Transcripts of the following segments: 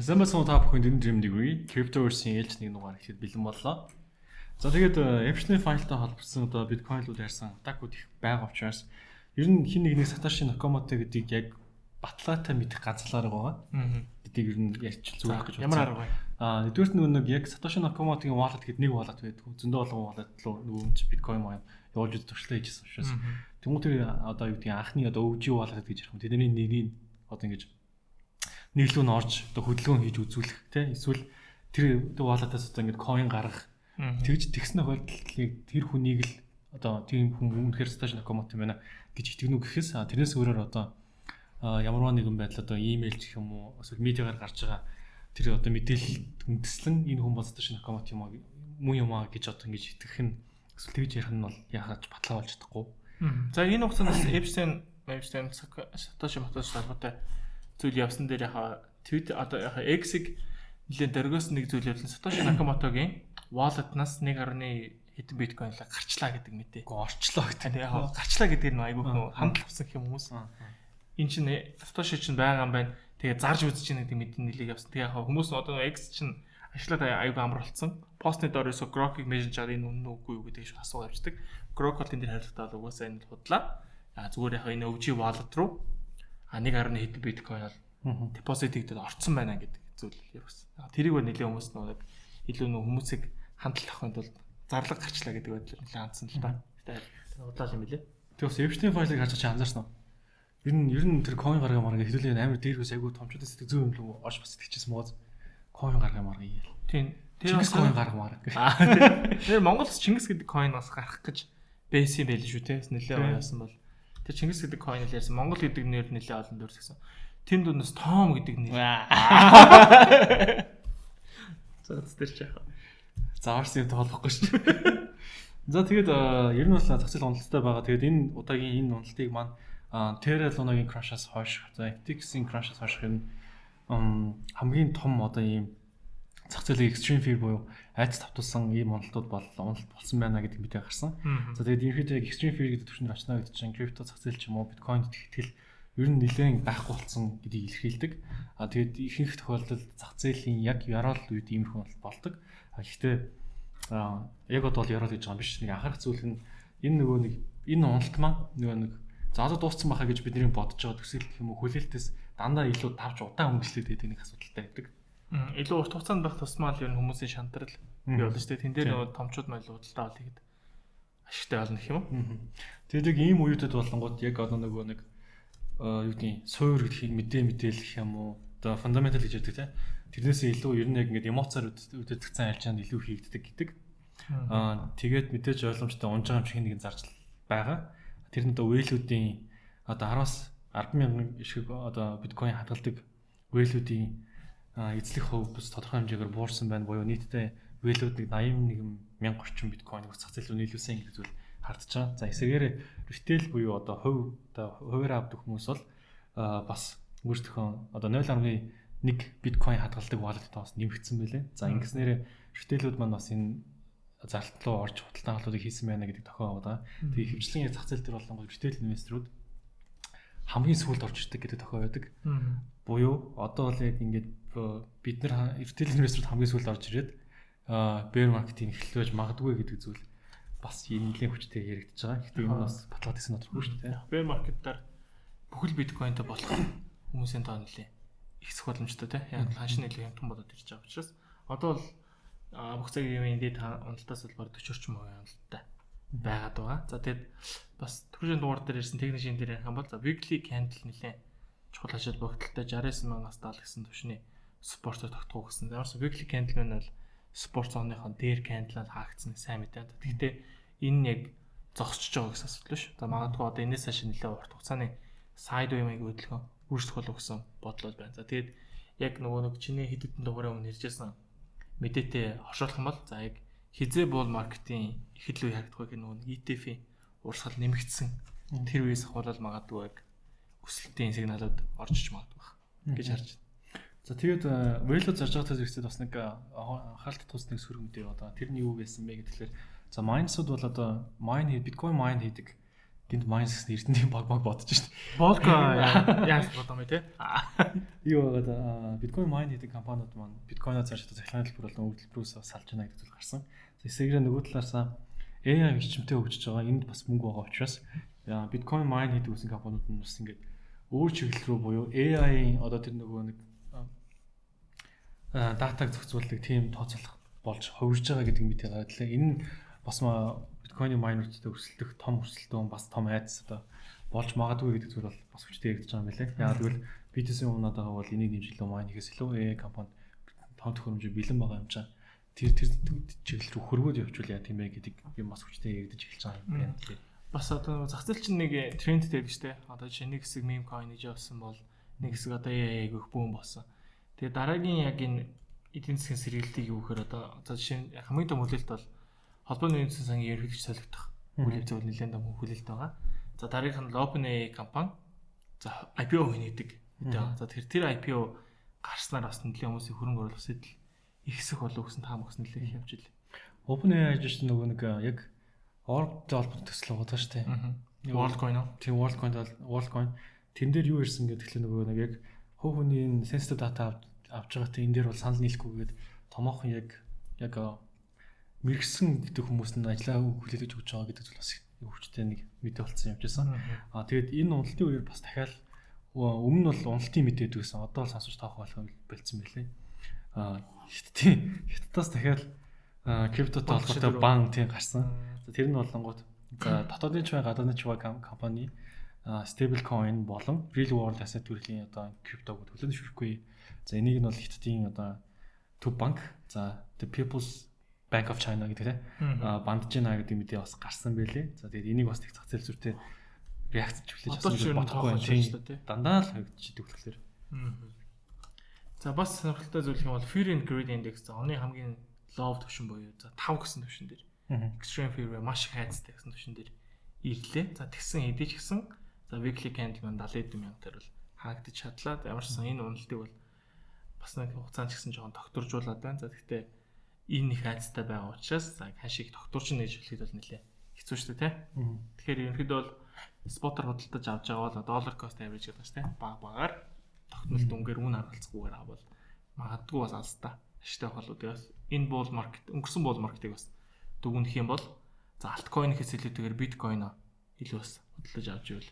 Самбасан та бүхэнд энэ Dream Degree Cryptoverse-ийн ээлж нэг дугаар ихэд бэлэн боллоо. За тэгээд Epstein файлтай холбогдсон одоо биткойнлууд ярьсан атакууд их байгаа учраас ер нь хин нэг Satoshi Nakamoto гэдгийг яг баталгаатай мэдэх ганцлаар байгаа. Гэдгийг ер нь ярьчих зүгээр гэж бодсон. Ямар арга вэ? Нэгдүгээрт нэг яг Satoshi Nakamoto-гийн wallet гэдэг нэг wallet байдаг. Зөндөө олон wallet руу нөгөө биткойн маань явуулж туршлага хийжсэн учраас тэгмүү тэр одоо юу гэдгийг анхны одоо OG wallet гэж ярих юм. Тэдний нэрийг одоо ингэж нийлүү нь орж одоо хөдөлгөөн хийж үзүүлэх тийм эсвэл тэр wallet-аас одоо ингэж coin гаргах тэгж тэгсэн тохиолдлыг тэр хүнийг л одоо тийм хүн үнэхээр Satoshi Nakamoto байна гэж итгэнэ үү гэхээс тэрнээс өөрөөр одоо ямарваа нэгэн байдал одоо имэйл гэх юм уу эсвэл медиагаар гарч байгаа тэр одоо мэдээлэл үндэслэн энэ хүн бол Satoshi Nakamoto юм аа муу юм аа гэж одоо ингэж итгэх нь эсвэл тэгж ярих нь бол яхаж баталгаа болж чадахгүй. За энэ хугацаанд Epstein Satoshi Nakamoto салбартай зүйл явсан дээр яхаа Twitter одоо яхаа X-ийг нэлээд дөргөөс нэг зүйл явуулсан Satoshi Nakamoto-гийн wallet-наас 1.1 хэдэн биткойн л гарчлаа гэдэг мэдээ. Орчлоо гэдэг. Яг гарчлаа гэдэг нь айгүй хүн хандл авсан гэх юм хүмүүс. Энд чинь Satoshi чинь байгаа юм байна. Тэгээ зарж үзэж байгаа гэдэг мэдээ нэлээд явсан. Тэгээ яг хүмүүс одоо X чинь ажиллаад айгүй амар болсон. Постны доор ерөөсө Grok-ыг мессенжер энэ үнэн үгүй юу гэдэг асуу авчдаг. Grok бол энэ дээр хариултаа угаасаа энэ худлаа. Зүгээр яг энэ OG wallet руу 1.1 хэдэн биткойн бол депозит хийгдээд орцсон байна гэдэг зүйл явсан. Тэрийг бол нэлээд хүмүүс нэг илүү нэг хүмүүсийг хандлах хойд бол зарлаг гарчлаа гэдэг байдлаар нэлээд хандсан л та. Тэгээд удаал юм билээ. Тэгээс Epstein файлыг харж чи анзаарсан уу? Ер нь тэр coin гаргаа маргаа хэдүүлээ амар дээрээс айгүй томчуудаа сэтгэл зүйн юм лөө орж бас итгэчихсэн мууз. Coin гаргаа маргаа ийл. Тийм. Тэр coin гаргаа маргаа. Тэр Монголд Чингис гэдэг coin бас гарах гэж байсан байл шүү те. Нэлээд яасан бол тэр Чингис гэдэг coin л ярьсан. Монгол гэдэг нэр нэлээд олон дөрсгсөн. Тэнд дундаас Том гэдэг нэр. Цац дээр ч яах. Зааварсан юм тоолохгүй шүү. За тэгээд ер нь бол зах зээл уналттай байгаа. Тэгээд энэ удаагийн энэ уналтыг маань Terra Luna-гийн crash-аас хойш, за FTX-ийн crash-аас хойш энэ хамгийн том одоо ийм зах зээлийн extreme fear буюу айц тавтуулсан ийм уналтууд уналт болсон байна гэдэг мэдээ гарсан. За тэгээд ерөнхийдөө яг extreme fear гэдэг төвшөнд очно гэдэг чинь крипто зах зээл ч юм уу биткойнд итгэл ер нь нэлээд байхгүй болсон гэдгийг илэрхийлдэг. Тэгээд ихэнх тохиолдолд зах зээлийн яг яраал үед иймэрхүү болдог. Гэхдээ яг одоо яраал гэж байгаа юм биш. Нэг анхаарах зүйл нь энэ нөгөө нэг энэ уналт маань нөгөө нэг заадаа дууссан байхаа гэж бидний бодож байгаа төсөл гэх юм уу хүлээлтээс дандаа илүү тавч удаан өнгөрчлөөд байдаг нэг асуудалтай байдаг. Илүү урт хугацаанд байх тусмаа л ер нь хүмүүсийн шантрал бий болно шүү дээ. Тэн дээр нөгөө томчууд маань л худалдаа авал ихэд ашигтай болно гэх юм уу. Тэгээд яг ийм үеүүдэд болонгууд яг одоо нөгөө нэг юу гэдгийг суур гэх мэдээлэл гэх юм уу одоо фундаментал гэж ярьдаг тийм. Тэрнээсээ илүү ер нь яг ингэ эмоцоор үдэтгцэн альчаанд илүү хийгддэг гэдэг. Тэгээд мэдээж ойлгомжтой унж байгаа юм шиг нэгэн зарчил байгаа. Тэр нь одоо вэлүүдийн одоо 10-аас 10,000 шиг одоо биткойн хадгалдаг вэлүүдийн эзлэх хувь бас тодорхой хэмжээгээр буурсан байна буюу нийтдээ вэлүүд нэг 81,000 орчим биткойныг зах зээл рүү нийлүүлсэн гэдэг зүйл хардж байгаа. За эсэгээр retail буюу одоо хуваараа авдаг хүмүүс бол бас өөрсдөө одоо 0.1 биткойн хадгалдаг wallet-тай бас нэмэгдсэн байлээ. За ингэснээр retail-ууд маань бас энэ зарлт руу орж худалдан авалтуудыг хийсэн байна гэдэг тохиол байгаа. Тэгээ хөвчлэн зах зээл дээр болон retail инвесторууд хамгийн сүүлд орж ирдэг гэдэг тохиол байдаг. Буюу одоо бол яг ингээд бид нар retail инвесторууд хамгийн сүүлд орж ирээд bear market-ийн эхлэж магадгүй гэдэг зүйл бас нэлээд хүчтэй яригдж байгаа. Гэхдээ энэ бас баталгаад ирсэн тодорхой шүү дээ. Bear market-аар бүхэл биткойнтой болох хүмүүсийн тоо нэлээд ихсэх боломжтой тийм. Яг ханшны нэлээд хямдхан болоод ирж байгаа учраас одоо бол бүх цагийн юм энэ уналтаас бол 40 орчим хувийн уналттай байгаад байгаа. За тэгээд бас түрүүний дугаар дээр ирсэн техникийн дээр ярих юм бол weekly candle нэлээд чухал ажил багталтай 69,000-аас 70 гэсэн түвшний спортоор тогтгоо гэсэн. Ямарс weekly candle нь бол спорт зооныхон дээр candle-аар хаагдсан сайн мэдээ. Гэхдээ энэ нь яг зогсчихж байгаа гэсэн асуудал шүү. За магадгүй одоо энэс хойш нэлээд урт хугацааны sideways хөдөлгөөн үржих болов гэсэн бодлол байна. За тэгээд яг нөгөө нэг чиний хэд хэдэн дугаараа өмнө ярьжсэн мэдээтэй хошоолох юм бол за яг хизээ буул маркетинг ихэд л үе харагдах гэх нөгөө ETF-ийн урсгал нэмэгдсэн тэр үеэс хавуулал магадгүй яг өсөлтийн сигналууд орж иж магадгүй гэж харж байна. За тэгээд value зарж байгаа зүйлсэд бас нэг анхаарал татуулсан нэг сөрөг мэдээ одоо тэрний юу байсан бэ гэхээр за майнсууд бол одоо биткойн майн хийдэг гинт майнс гэсэн эрдэнэний баг бодож шít. Болко яаж бодом бэ те? Юу байгаа биткойн майн хийдэг компаниуд маань биткойноо цааш захлааны төлбөр болон үйлдвэрөөс салж байна гэдэг зүйл гарсан. Эсвэргээр нөгөө талаасаа AI бичмтэй хөгжиж байгаа энд бас мөнгө байгаа учраас биткойн майн хийдэг үсэн компаниуд нь бас ингээд өөр чиглэл рүү буюу AI одоо тэр нөгөө нэг датаг зохицуулдаг тийм тооцоолох болж хувирж байгаа гэдэг нь мэдээ гараад лээ. Энэ нь бас биткойны майнуудтай өрсөлдөх том өрсөлдөөн бас том айдас одоо болж магадгүй гэдэг зүйл бол бас хүчтэй яригдж байгаа юм байна лээ. Яг тэгвэл BTC унаад байгаа бол энийг нэмжлөө майнихээс илүү AI компанид том төхөөрөмж бэлэн байгаа юм чаа. Тэр чиглэл рүү хөргөөд явуул яа тийм ээ гэдэг юм бас хүчтэй яригдж эхэлж байгаа юм байна лээ. Бас одоо зах зээл чинь нэг тренд дээр шүү дээ. Одоо жишээ нэг хэсэг meme coin хийж явсан бол нэг хэсэг одоо AI гэх бүүн болсон. Тэгээ дараагийн яг энэ эдийн засгийн сэргийлтийг юу гэхээр одоо жишээ хамгийн том хүлээлт бол холбооны үндэсний сангийн ерөнхийлөгч солигдох хүлээлт зөв нэлээд том хүлээлт байгаа. За дараагийнх нь OpenAI компани за IPO хийдэг гэдэг. За тэр IPO гарснаар бас нэлээд хүмүүсийн хөрөнгө оруулах сэтэл ихсэх болов гэсэн таам өгсөн нэлээд их явж илээ. OpenAI гэж нөгөө нэг яг Org-тэй холбоотой төсөл байгаа шүү дээ. WorldCoin уу? Тийм WorldCoin. Тэн дээр юу ирсэн гэдэг тэгэхээр нөгөө нэг яг хувь хүний sensitive data авч байгаатай энэ дээр бол санал нийлэхгүйгээд томоохон яг мэрэгсэн гэдэг хүмүүс нь ажиллаа хүлээлгэж өгч байгаа гэдэг зүйл бас өвчтэй нэг мэдээ болсон явж байсан. Тэгээд энэ уналтын үеэр бас дахиад өмнө нь бол уналтын мэдээ өгсөн. Одоо бол сонсож таах болох болцсон байлээ. Хятадаас дахиад криптотой холбоотой банк тийм гарсан. Тэр нь болонгууд за дотоодын чивэ гадаадын чивэ компани stable coin болон real world asset төрлийн одоо криптог төлөвлөж шүрхгүй. За энийг нь бол Хятадын одоо төв банк за the People's Bank of China гэдэг тийм бандж гинэ гэдэг мэдээ бас гарсан байлээ. За тэгээд энийг бас их зах зээл зүртэй реакц чиглэж авсан гэж бодохгүй тийм дандаа л хавьдчихдаг болохоор. За бас сонирхолтой зүйл юм бол Fear and Greed Index за оны хамгийн low түвшин буюу за 5 гэсэн түвшин дээр extreme fear маш их хайцтай гэсэн түвшин дээр ирлээ. За тэгсэн хэдий ч гэсэн за weekly candle маань 70 мянган төр бол хаагдчих чадлаа. Ямар ч сан энэ уналтыг бол бас нэг хугацаанд ч гэсэн жоохон докторжуулаад байна. За гэхдээ энэ их хайцтай байгаа учраас за хашиг докторч нээж хэлэхэд бол нэлээ хэцүү шүү дээ тий. Тэгэхээр ерөнхийдөө бол спотер худалдаж авч байгаа бол dollar cost average гэдэг чинь багаар тогтмол дүнгээр үн харгалцахгүйгээр авал магадгүй бас алстаа ашигтай болоо. Тэгээс энэ bull market өнгөрсөн bull market-ыг бас дүгнэх юм бол за альткойнээс илүүтэйгээр биткойн илүү бас худалдаж авч ивэл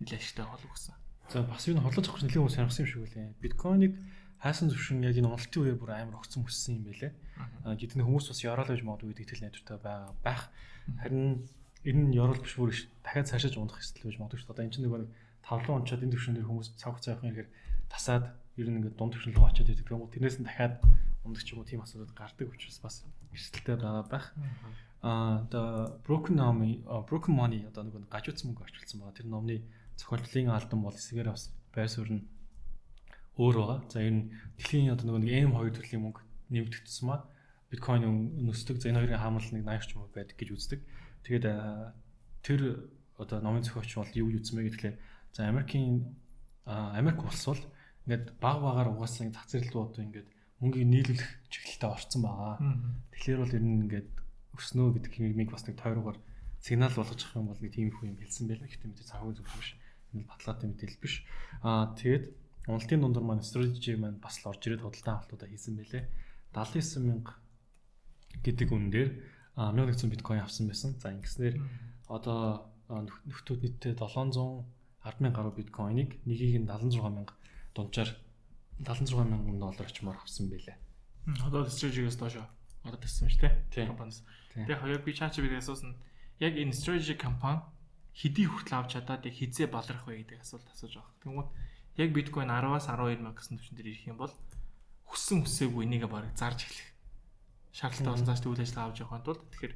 нэлээд ашигтай болов гэсэн. За бас юу н хорлож авах нэлээд хүмүүс сонирхсан юм шиг үлээ. Биткойныг хайсан зөвшин яг энэ уналтын үеэр бүр амар огцсон өссөн юм байлээ. Гэтэл хүмүүс бас яраал байж магадгүй гэдэг итгэл найдвартай байх. Харин энэ нь яраал биш бүр дахиад цаашаа унах хэсэл байж магадгүй шүү дээ. Одоо энэ чинь нөгөө нэг тавлан унчаад энэ төвшин дээр хүмүүс цаг хугацаа явах юм ихээр тасаад ер нь ингээд дунд төвшин рүү очиод идэг юм уу. Тэрнээс нь дахиад ундаг ч юм уу тийм асуудал гардаг учраас бас эрсдэлтэй байгаа байх. Одоо broken money одоо нөгөө гажуудсан мөнгө орчуулсан байгаа. Тэр номны зохиолчлын албан бол эсгээр бас байр суурь нь өөр байгаа. За энэ дэлхийн одоо нөгөө нэг M2 төрлийн мөнгө нэмэгдсэн маа биткойн өсдөг. За энэ хоёрын хаамлал нэг 80 ч юм уу байдаг гэж үздэг. Тэгээд тэр одоо номын зохиолч бол юу үзсэн бэ гэхлээр за Америк улс бол ингээд багаар угаасан зах зээл рүү одоо ингээд мөнгийг нийлүүлэх чиглэлтэй орцсон байгаа. Тэгэхээр бол ер нь ингээд өснөө гэдэг юмыг бас нэг тойрогоор сигнал болгож авах юм бол нэг тийм их юм хэлсэн байлаа. Гэхдээ мэдээ цаагүй зүйл биш. Энэ баталгаатай мэдээлэл биш. Тэгээд уналтын дундор маань strategy маань бас л орж ирээд худалдан авалтуудаа хийсэн байлээ. 79000 гэдэг үн дээр 1100 биткойн авсан байсан. За ингэснээр одоо нөхдүүд нийтдээ 710,000 гаруй биткойныг нэгийг нь 76,000 дунджаар 76,000 доллар очмоор авсан байлээ. Одоо strategy-гээс доош ороод ирсэн шүү дээ. Компаниас. Тэгээ хоёрыг би чаачаа бид асуусан. Яг энэ strategy компани хэдий хүртэл авч чадаад яг хизээ баларх вэ гэдэг асуулт асууж байгаа. Тэгмүүд яг биткойн 10-аас 12,000 гэсэн түвшин дээр ирэх юм бол хүссэн хүсээгүй энийгээ бараг зарж эхлэх шаардлагатай болсон цааш үйл ажиллагаа авч явахын тулд тэгэхээр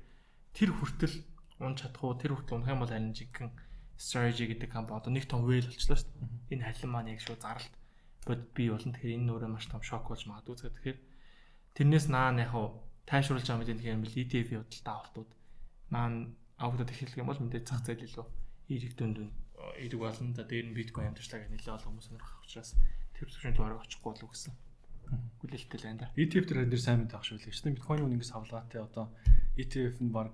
тэр хүртэл унж чадах уу, тэр хүртэл унах юм бол харин жинхэнэ strategy гэдэг компани одоо нэг том whale болчихлоо шүү дээ. Энэ халин маань яг шууд заралт бод бий болно. Тэгэхээр энэ өөрөө маш том шок болж магадгүй. Тэгэхээр тэрнээс наан яг тайшруулж байгаа мэдээ тэгэхээр ETF-ийн худалдаа авалтууд наан авагдаад эхэлэх юм бол мэдээ зах зээл илүү эрэг дүнд эрэг болно. За дээр нь биткойн амжилтлагаа нэлээд олон хүмүүс сонирхох учраас тэр түвшинд бараг очихгүй болов гэсэн. Хүлээлттэй л байна да. ETF дээр сайн мэдээ авах шүү дээ. Биткойн үн ингээс авлагатай одоо ETF нь баг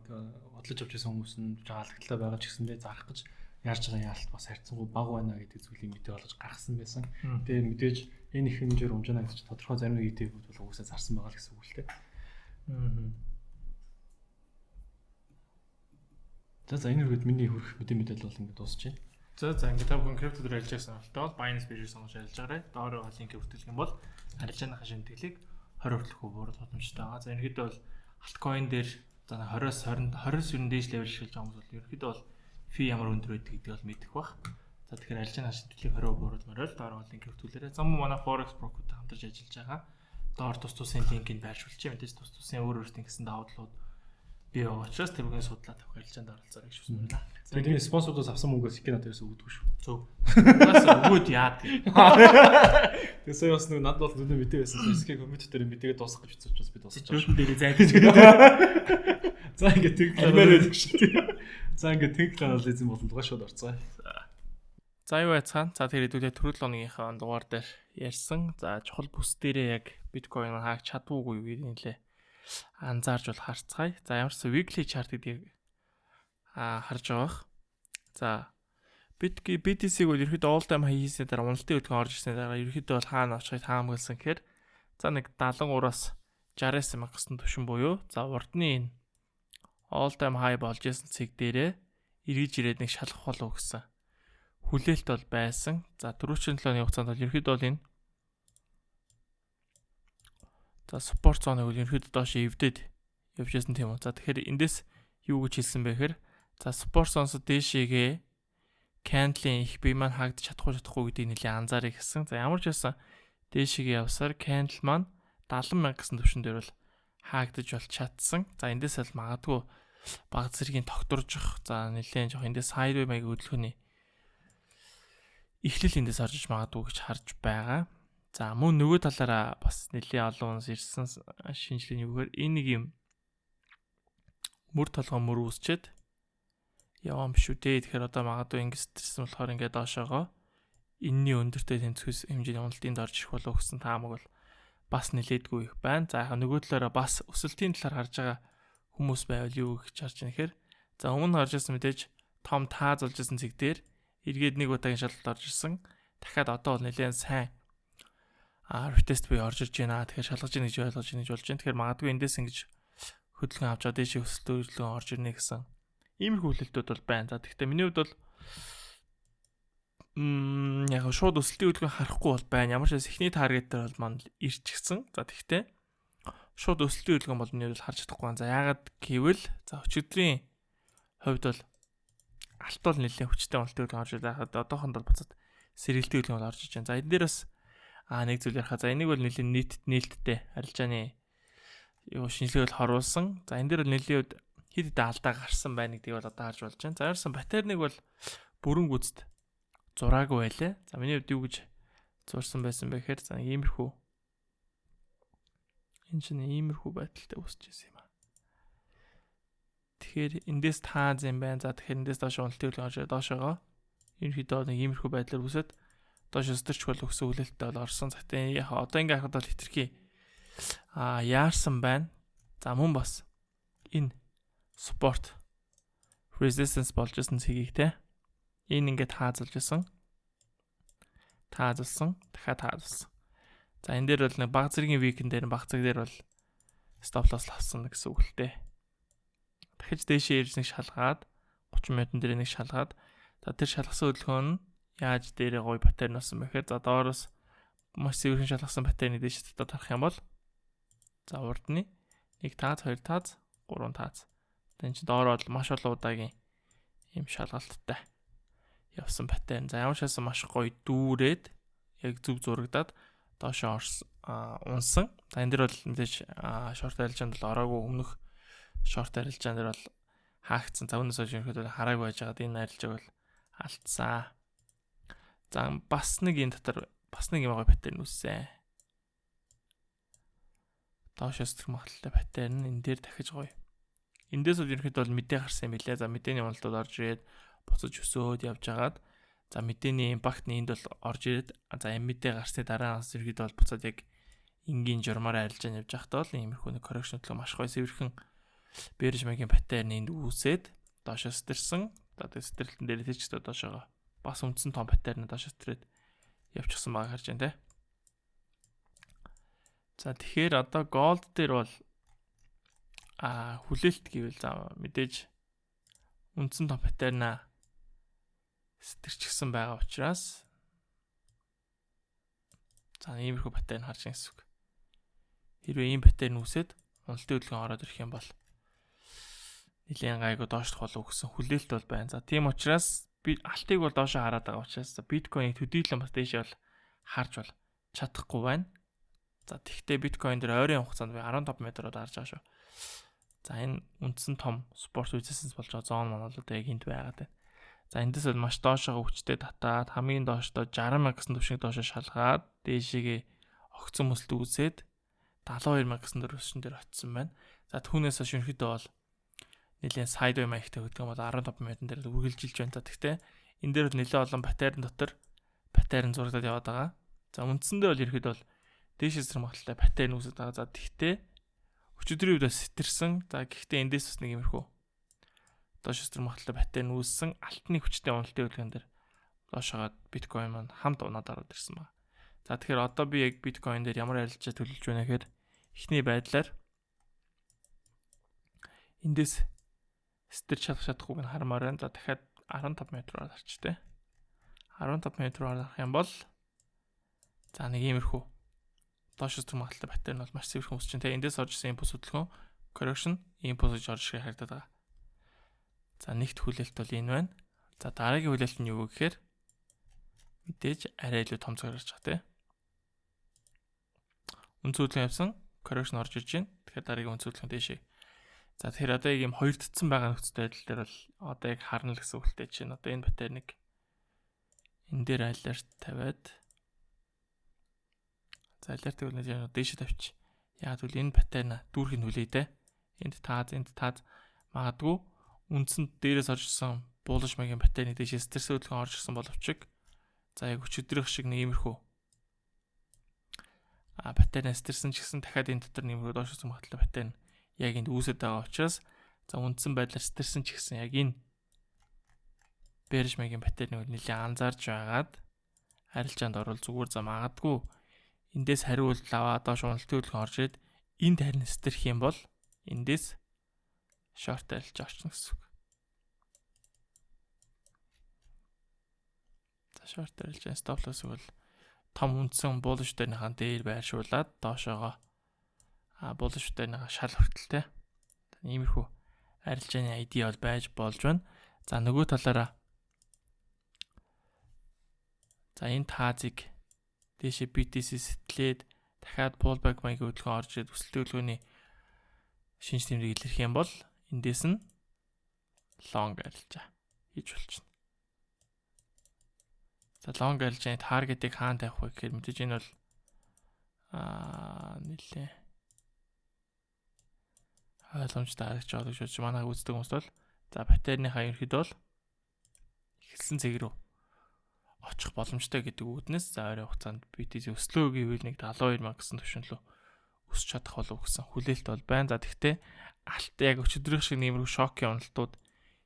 бодлож авч байсан хүмүүс нь жаалгтлаа байгаа ч гэсэндээ зарах гэж яарч байгаа яалт бас харьцангуй бага байна гэдэг зүйлийг мэдээ болгож гаргасан байсан. Тэгээ мэдээж энэ их хэмжээр унжана гэж тодорхой зарим ETF-үүд бол угсаа зарсан байгаа л гэсэн үг л дээ. За энэ үргэлж миний хүрэх мэдээлэл бол ингэ дуусч байна. За ингээд та бүхэн крипто дээр ажиллаж байсан бол Binance Bridge сонгож ажиллаж байгаарай. Доороо линкийг хүртэлгэн бол арилжааныхаа шимтгэлийг 20 хүртэлхүү буурах боломжтой байгаа. За ерөнхийдөө бол альткойн дээр за 20-с 20 дээш левел шилж байгаа хүмүүс бол ерөнхийдөө бол фи ямар өндөр байдаг гэдгийг бол мэдэх бах. За тэгэхээр арилжааныхаа шимтгэлийг 20% бууруулмаар л доороо линкийг хүртүүлээрэй. За манай Forex Broker-тэй хамтарч ажиллаж байгаа. Доор тус-тусын линкийг байршуулчих. Мэдээж тус-тусын өөр гэсэн даваадлууд бий байгаа учраас тэр бүхэн судлаад авах арилжаанд оролцоорой гэж хүсмээр байна. Тэгээд спонсордоос авсан мөнгөөс их надаас өгдөг шүү. Зөв. Угаасаа өгөөд яад. Тэгээд сая бас нэг надад бол зөвхөн мэдээ байсан. Скэ коммент дээр мэдээгээ дуусгах гэж үзэж бас би дуусгаж байгаа шүү. Дээр зайдаж. За ингээд тэг шүү. За ингээд техникализм болондгоо шууд орцгоо. За юу яцхан. За тэр хэдүүлээ төрөл оногийнхаа дугаар дээр ярьсан. За чухал бүс дээрээ яг биткойн хаах чадваргүй юу гэдэг нэлээ анзаарч бол харцгаая. За ямар ч weekly chart гэдгийг харж байгаа. За BTC-г бол ерөөхдөө all time high хийсний дараа уналтын хөдөлгөөн орж ирсний дараа ерөөхдөө бол хаана очихыг таамагласан гэхээр за нэг 73-аас 60-аас магассан түвшин буюу за урдны энэ all time high болж исэн цэг дээрээ эргэж ирээд нэг шалах болов гэсэн хүлээлт бол байсан. За түрүүчийн 7 өдрийн хугацаанд бол ерөөхдөө бол энэ за support zone-ыг бол ерөөхдөө доош эвдээд явж байсан тийм үү. За тэгэхээр эндээс юу гэж хэлсэн бэ гэхээр за support zone-с дээшээгээ candle-ийн их бие маань хаагдчих чадахгүй гэдгийг нэлээд анзаарыг гэсэн. За ямар ч байсан дээшээгээ явсаар candle маань 70,000 гэсэн түвшин дээр бол хаагдаж бол чадсан. За эндээс л магадгүй баг зэргийн тогтворжих. За нэлээд жоох эндээс sideway маяг хөдөлгөөний эхлэл эндээс орж иж магадгүй гэж харж байгаа. За мөн нөгөө талаараа бас нэлээд олон хүмүүс ирсэн шинжилгээний үгээр энэ нэг юм мөр толгой мөр үүсчээд яваа биш үү дээ. Тэгэхээр одоо магадгүй ингэж тэрсэн болохоор ингээд доошоогоо энэний өндөртэй тэнцвэс хэмжээний уналтанд орж ирэх болов гэсэн таамаг бол бас нэлээдгүй их байна. За яг нөгөө талаараа бас өсөлтийн талаар харж байгаа хүмүүс байвал юу гэж харж байна гэхээр за өмнө харж байсан мэдээж том тааз болж байсан цэг дээр эргээд нэг удаагийн шалгалт орж ирсэн. Дахиад одоо бол нэлээд сайн retest буюу орж ирж байна. Тэгэхээр шалгаж ийн гэж ойлгож ийн гэж болж байна. Тэгэхээр магадгүй эндээс ингэж хөдөлгөөн авч чад дэшээ өсөлтөрлөн орж ирнэ гэсэн иймэрхүү хүлээлтүүд бол байна. За тэгэхээр миний хувьд бол яг шууд өсөлтийн хөдөлгөөн харахгүй бол байна. Ямар ч ихний таргет дээр бол маань ирчихсэн. За тэгэхээр шууд өсөлтийн хөдөлгөөн бол миний хувьд харж чадахгүй. За яагаад гэвэл за өчигдрийн хувьд бол алт бол нэлээд хүчтэй уналтын хөдөлгөөн орж ирээд одоохонд бол буцаад сэргэлтийн хөдөлгөөн бол орж иж байна. За энэ дээр бас нэг зүйл ярих. За энийг бол нэлээд нээлттэй арилжааны юу шинжилгээ бол харуулсан. За энэ дээр бол нэлээд хэд хэдэн алдаа гарсан байна гэдгийг бол одоо харж болж байна. За ярьсан батарейг бол бүрэн гүцэд зураагүй байлаа. За миний хувьд юу гэж зурсан байсан бэ гэхээр за иймэрхүү энэ чинь иймэрхүү байдалтай үүсэж ирсэн юм аа. Тэгэхээр эндээс тааз юм байна. За тэгэхээр эндээс доош уналтын хөдөлгөөн орж доошоогоо ерөнхийдөө нэг иймэрхүү байдлаар үсээд доош өсдөрч бол өссөн хүлээлттэй бол орсон. За тэгээ яхаа одоо ингээ харахад бол хитрхи яарсан байна. За мөн бас энэ support resistance болж исэн цэгийг те энэ ингээд таазалж исэн. Таазалсан, дахиад таазалсан. За энэ дээр бол нэг баг зэргийн weekend дээр баг зэрэг дээр бол stop loss авсан гэсэн үг л дээ. Дахиж дээшээ ирж нэг шалгаад 30 минутын дээр нэг шалгаад за тэр шалгасан хөдөлгөөн нь яаж дээрээ гоё паттерн болсон бэ гэхээр за доороос маш сэрхэн шалгасан паттерны дээш татаад харах юм бол за урдны 1 тааз, 2 тааз, 3 тааз. Тэн чи доороо бол маш олон удаагийн юм шалгалттай явсан паттерн. За ямар ч байсан маш гоё дүүрээд яг зөв зурагдаад доошоо унсан. За энэ дэр бол мэдээж шорт арилжаанд бол ороогүй өмнөх шорт арилжаан дээр бол хаагдсан. За өнөөс хойш ерөнхийдөө хараагүй байж байгаад энэ арилжааг бол алдсан. За бас нэг энэ дотор бас нэг юм гоё паттерн үүссэн. Доошоос тэр магталтай паттерн энэ дээр дахиж гоё. Эндээс бол ерөнхийдөө бол мэдээ гарсан юм билээ. За мэдээний уналтууд орж ирээд буцаж өсөөд явж хагаад за мэдээний импакт нь энд бол орж ирээд за мэдээ гарсны дараагаас ерөнхийдөө бол буцаад яг энгийн журмаар арилжаан явж байхдаа бол иймэрхүү нэг коррекшн төлөө маш гоё сэвэрхэн bearish mega pattern энд үүсээд доошоо сэтэрсэн. Одоо сэтэрэлтэн дээр тийч доошоо бас үндсэн том паттерн доошоо сэтэрээд явчихсан байгааг харж байна те. За тэгэхээр одоо gold дээр бол хүлээлт гэвэл за мэдээж үндсэн том паттерна сэтэрчихсэн байгаа учраас за иймэрхүү паттерн харж байгаа гэсэн үг. Хэрвээ ийм паттерн үүсээд уналтын хөдөлгөөн ороод ирэх юм бол нэлээд гайгүй доош болох гэсэн хүлээлт бол байна. За тийм учраас би алтыг бол доошоо хараад байгаа учраас биткойн төдийлөн бас дээшээ бол харж бол чадахгүй байна. За тэгвэл биткойн дээр ойрын хугацаанд би 15 метрээр харж байгаа шүү. За энэ үндсэн том спорт resistance болж байгаа зон маань бол одоо яг энд байгаад байна. За эндээс бол маш доошоо хүчтэй татаад хамгийн доошдоо 60,000 гэсэн түвшинд доошоо шалгаад дээшээгээ огцон мөсөлт үүсээд 72,000 гэсэн түвшин дээр очисон байна. За түүнээс хойш ерөнхийдөө бол нэлээд sideways маягтай хөдөлгөөн бол 15 минутын дээр үргэлжилж байна. За тэгтээ энэ дээр бол нэлээд олон паттерн дотор паттерн зурагдаад яваад байгаа. За үндсэндээ бол ерөнхийдөө бол дээшээс хамгаалалтай паттерн үүсэж байгаа. За тэгтээ өчигдрийн үед бас сэтэрсэн. За гэхдээ эндээс бас нэг юмрхүү доошоос хамгаалалтай паттерн үүссэн. Алтны хүчтэй уналтын хөдөлгөөн дээр доошоогоод биткойн маань хамт унаад ороод ирсэн байна. За тэгэхээр одоо би яг биткойн дээр ямар арилжаа төлөвлөж байна гэхээр эхний байдлаар эндээс сэтэрч чадахгүйг нь хармаар байна. За дахиад 15 метрээр харчтэй. 15 метрээр харах юм бол за нэг иймэрхүү доошоос хамгаалалтай паттерн бол маш сэрхэн үүсэж байна. Эндээс орж ирсэн импульс хөдөлгөөн correction импульс орж ирэх харагдаад байгаа. За нэгт хүлээлт бол энэ байна. За дараагийн хүлээлт нь юу вэ гэхээр мэдээж арай илүү том цаг гарч байгаа тийм. Үндс хөдөлгөөн явсан, correction орж ирж байна. Тэгэхээр дараагийн үндс хөдөлгөөн дэшээ. За тэгэхээр одоо яг юм хоёрдцсан байгаа нөхцөл байдал дээр бол одоо яг харна л гэсэн үгтэй чинь. Одоо энэ паттерныг энэ дээр алерт тавиад за алерт гэвэл нэг дэшээ тавьчих. Яг тэгвэл энэ паттерн дүүрхийг хүлээдэ. Энд тааз магадгүй үндсэнд дээрээс орж ирсэн булш магийн паттерны дэшээ стресс хөдөлгөөн орж ирсэн боловч за яг өчигдрөх шиг нэг иймэрхүү паттерн стрессэн ч гэсэн дахиад энэ дотор нэмрүү доошоос хамгаалалтай паттерн яг энд үүсэж байгаа учраас за үндсэн байдлаар стрессэн ч гэсэн яг энэ bearish магийн паттерныг нэлээд анзаарж байгаад арилжаанд орвол зүгээр за магадгүй эндээс хариулт аваад доош уналтын хөдөлгөөн орж ирээд энд харин стрэх юм бол эндээс short арилж орчихно гэсэн үг. За short арилж stop loss бол том үндсэн bullish дээрнийхэн дээр байршуулад доошоогоо bullish дээрнийхэн шал хүртэлтэй. Иймэрхүү арилжааны ID бол байж болж байна. За нөгөө талаараа за энэ таазыг дээшээ BTC сэтлээд дахиад pullback маягийн хөдөлгөөн орж ирээд өсөлтийн хөдөлгөөний шинж тэмдэг илэрх юм бол эндээс нь long арилжаа хийж болчихно. За long арилжааны таргетыг хаана тавих вэ гэхээр мэдээж энэ бол нэлээ ойлгомжтой харагч байгаа гэж бодож манайг үздэг хүмүүс бол за паттерныхаа ерөөхдөө бол эхэлсэн цэг рүү очих боломжтой гэдэг үүднээс за ойрын хугацаанд BTC өслөө гэвэл нэг 72,000 гэсэн түвшинлөө өсч чадах болов гэсэн хүлээлт бол байна. За тэгтээ алт яг өчигдрөх шиг нэмэрхүү шокийн уналтууд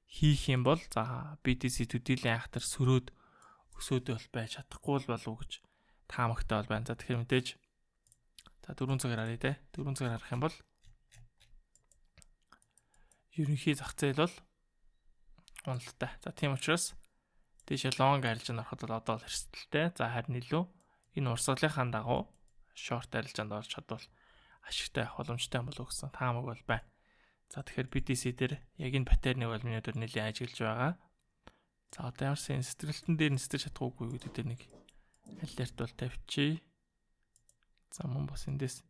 хийх юм бол за BTC төдийлэн айхтар сөрөөд өсөөд бол байж чадахгүй болов гэж таамагтай бол байна. За тэгэхээр мэдээж за 4 цагаар харъя те. 4 цагаар харах юм бол ерөнхий зах зээл бол уналттай. За тийм учраас дээшээ long арилжаанд ороход бол одоо л эрсдэлтэй. За харин илүү энэ урсгалынхаа дагуу short арилжаанд орж чадвал ашигтай боломжтой болов гэсэн таамаг бол байна. За тэгэхээр BTC дээр яг энэ паттерныг бол миний өдөр нэлээд ажиглаж байгаа. За одоо ямарсан сэтгүүлтэн дээр нэтэж чадахгүй гэдэг дээр нэг алерт бол тавьчих. За мөн бас эндээс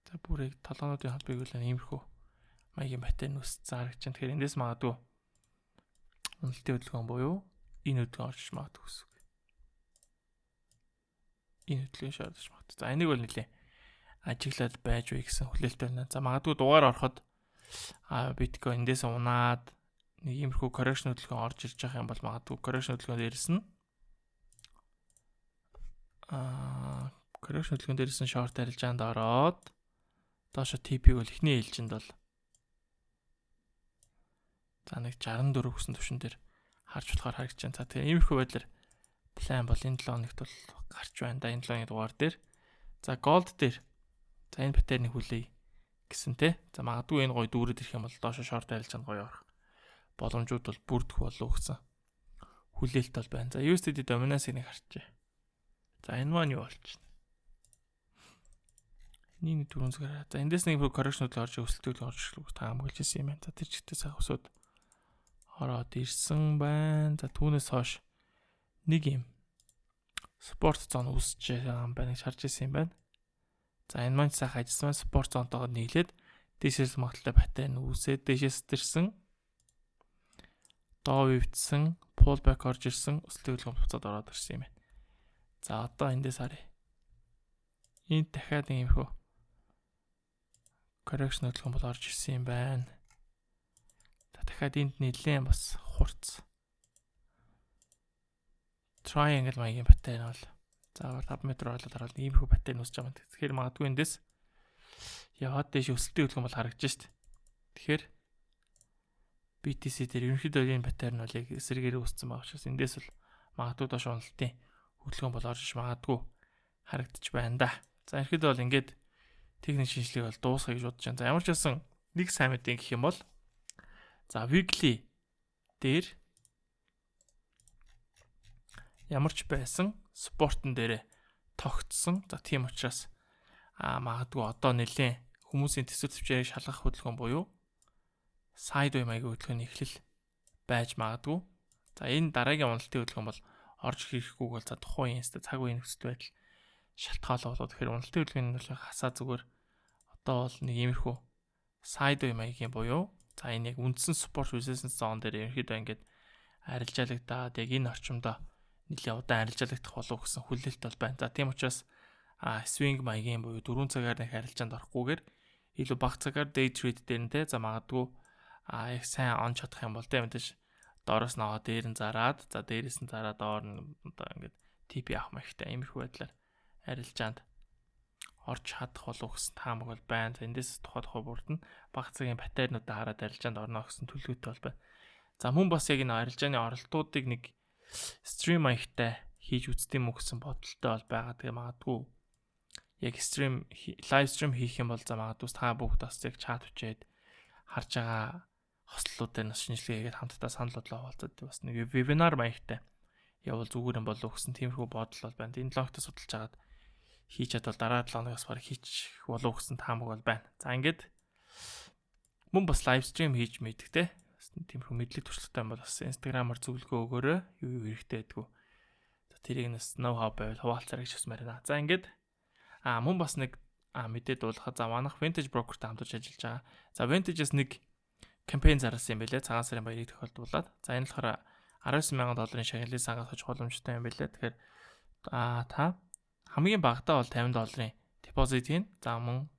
за бүрийг толгоонуудын холбыг бол иймэрхүү маягийн паттерн үсцэн харагч. Тэгэхээр эндээс магадгүй уналтын хөдөлгөөн буюу энэ хөдөлгөөн орж магадгүй гэсэн. Энэ хөдөлгөөн шаардж магадгүй. За энийг бол нэлээ ажиглаад байж вэ гэсэн хүлээлт байна. За магадгүй дугаар ороход биткойн эндээс унаад нэг иймэрхүү correction хөдөлгөөн орж ирж байгаа юм бол магадгүй correction хөдөлгөөн дээрээс нь correction хөдөлгөөн дээрээс нь short арилжаанд ороод доошо TP-г бол эхний ээлжинд бол за нэг 64 гэсэн төвшин дээр харж болохоор харагдаж байна. За тэгэхээр иймэрхүү байдлаар план бол энэ 7 хоногт бол гарч байна да. Энэ 7 хоногийн дугаар дээр. За gold дээр. За энэ паттернийг хүлээе гэсэн те. За магадгүй энэ гоё дүүрээд ирэх юм бол доошо шорт арилжаанд гоё орох боломжууд бол бүрдэх болов гэсэн хүлээлт бол байна. За USD dominance-ыг нэг харчээ. За энэ маань юу болчихно? Энийг 4 зүгээр. За эндээс нэг correction-ууд орж өсөлтөд орж ирлээ та хамгаалж ирсэн юм байна. За тэр чигтээ цаг өсөд ороод ирсэн байна. За түүнээс хойш нэг юм спорт зон үүсэж байгаа юм байна гэж харж ирсэн юм байна. За энэ маань сайхан ажилласан спорт зонтойгоо нийлээд дээшээс магталтай паттерн үүсээд дээшээс тэрсэн доо вивдсэн pullback орж ирсэн өсөлтөд буцаад ороод ирсэн юм байна. За одоо эндээс харъя. Энд дахиад нэг юмхөө correction хөдөлгөөн бол орж ирсэн юм байна. Дахиад энд нэлээд бас хурц triangle маягийн паттерн бол заавал 5 метр болоод хараад иймэрхүү паттерн үүсэж байгаа юм. Тэгэхээр магадгүй эндээс яваад дэш өсөлтийн хөдөлгөөн бол харагдаж шít. Тэгэхээр BTC дээр ерөнхийдөө энэ паттерн бол яг эсрэгээр үүссэн байгаа учраас эндээс бол магадгүй доош уналтын хөдөлгөөн бол орж иж магадгүй харагдаж байна да. За ерөнхийдөө бол ингээд техник шинжилгээг бол дуусгая гэж бодож байна. За ямар ч байсан нэг сайн мэдээ гэх юм бол за weekly дээр ямар ч байсан спортон дээрээ тогтсон. За тийм учраас магадгүй одоо нэлээд хүмүүсийн төсөв төвчээрийг шалгах хөдөлгөөн буюу сайдвей маягийн хөдөлгөөний эхлэл байж магадгүй. За энэ дараагийн уналтын хөдөлгөөн бол орж ирэхгүйг бол за тухайн инста цаг үеийн нөхцөл байдал шалтгаалаа болоо. Тэгэхээр уналтын хөдөлгөөний бол хасаа зүгээр одоо бол нэг иймэрхүү сайдвей маягийн буюу за энэ яг үндсэн спорт resistance zone дээр ерөнхийдөө ингээд арилжаалагдаад яг энэ орчимдоо нэлээд удаан арилжаалагдах болов гэсэн хүлээлт бол байна. За тийм учраас swing маягийн буюу 4 цагаар нэг арилжаанд орохгүйгээр илүү бага цагаар day trade дээр нь те за магадгүй яг сайн он чадах юм бол те мэдээж доороос наваа дээр нь зараад за дээрээс нь зараад доор нь одоо ингээд TP авах мэхтэй иймэрхүү байдлаар арилжаанд орж чадах болов гэсэн таамаг бол байна. За эндээс тухай бүрдэн бага цагийн паттернуудаа хараад арилжаанд орно гэсэн төлөвлөгөөтэй бол байна. За мөн бас яг энэ арилжааны оролтуудыг нэг стрим маягтай хийж үзтiin мүү гэсэн бодолтой бол байгаа. Тэгээ магадгүй яг лайв стрим хийх юм бол за магадгүй та бүгд бас яг чат хүчээд харж байгаа хослолууд дээр нас шинжилгээгээд хамтдаа санал бодлоо хуваалцаад бас нэг вебинар маягтай явал зүгээр юм болов гэсэн тиймэрхүү бодол бол байна. Энэ логтой судалж агаад хийж чадвал дараа 7 хоногоос баг хийчих болов гэсэн таамаг бол байна. За ингээд мөн бас лайв стрим хийж мэддэг те. Тиймэрхүү мэдлэг туршлагатай юм бол бас инстаграмаар зөвлөгөө өгөөрэй. Юу хэрэгтэй байдгүй. За тэрийг нэс ноу хау байвал хуваалцаарай гэж хүсмээр байна. За ингээд мөн бас нэг мэдээд дуулахад за манайх Vintage Broker-тай хамтарч ажиллаж байгаа. За Vintage-с нэг кампайн зарласан юм байлээ. Цагаан сарын баярыг тохиолдуулаад. За энэ болохоор $19,000 шагналыг сангаас хож боломжтой юм байлээ. Тэгэхээр та хамгийн багадаа бол $50 депозит хийн. За мөн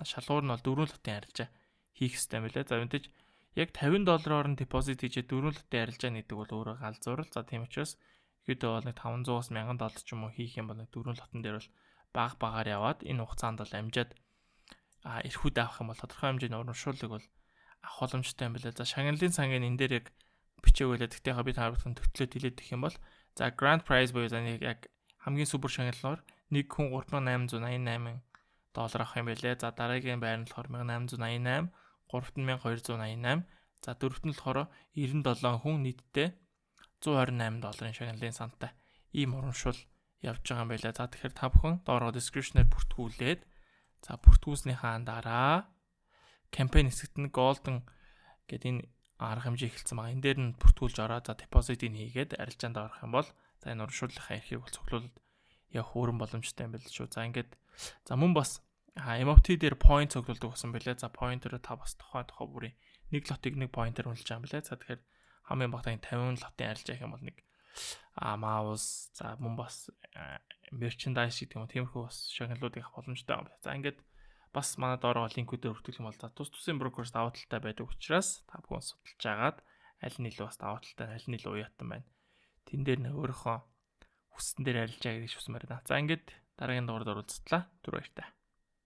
шалгуур нь бол 4 лотын арилжаа хийх хэрэгтэй юм байлээ. За Vintage яг $50-оор нь депозит хийжээ 4 лотын арилжаа нэгдэг бол өөрөө галзуурал. За тийм учраас ихэдээ бол нэг $500-аас $1,000 ч юм уу хийх юм бол нэг 4 лотон дээр бол багаар яваад энэ хугацаанд бол амжаад эрхүүд авах юм бол тодорхой хэмжээний урамшууллыг бол авах боломжтой юм байна. За шагналын цагийн энэ дээр яг бичээгүүлээ. Тэгтээ би таарахын төвтлөө дэлээд гэх юм бол за grand prize буюу за яг хамгийн супер шагналаар нэг хүн $3,888 авах юм байлээ. За дараагийн байр нь болохоор $1,888, гуравт нь $1,288. За дөрөвт нь болохоор 97 хүн нийтдээ $128 шагналын сантай ийм урамшуул явж байгаа юм байлаа. За тэгэхээр та бүхэн доороо description-ээр бүртгүүлээд за бүртгүүлснийхаа дараа campaign хэсэгт нь golden гэдэг энэ арга хэмжээ эхэлсэн байгаа. Энэ дээр нь бүртгүүлж ороо за deposit-ийг хийгээд арилжаанд орох юм бол за энэ урамшууллынхаа эрхийг бол цуглуулад явах өөрөн боломжтой юм байл шүү. За ингээд за мөн бас MOT дээр point цуглуулдаг болсон байлаа. За pointer та бас тухайн бүрийн нэг лотыг нэг pointer үнэлж байгаа юм байлаа. За тэгэхээр хамгийн багтаа 50 лотын арилжаа гэх юм бол нэг mouse за мөн бас merchandise гэдэг юм тиймэрхүү бас шагналуудыг авах боломжтой юм байна. За ингээд бас манай доороо линкүүдээр хүртэх юм бол за тус тусын брокерс даваа талтай байдаг учраас та бүхэн судалж агаад аль нь илүү бас даваа талтай аль нь илүү уяатан байна. Тэн дээр нэг өөрийнхөө хүссэн дээр арилжаа гэж хүсмээр байна. За ингээд дараагийн дугаард оролцлаа. Түр баяртай.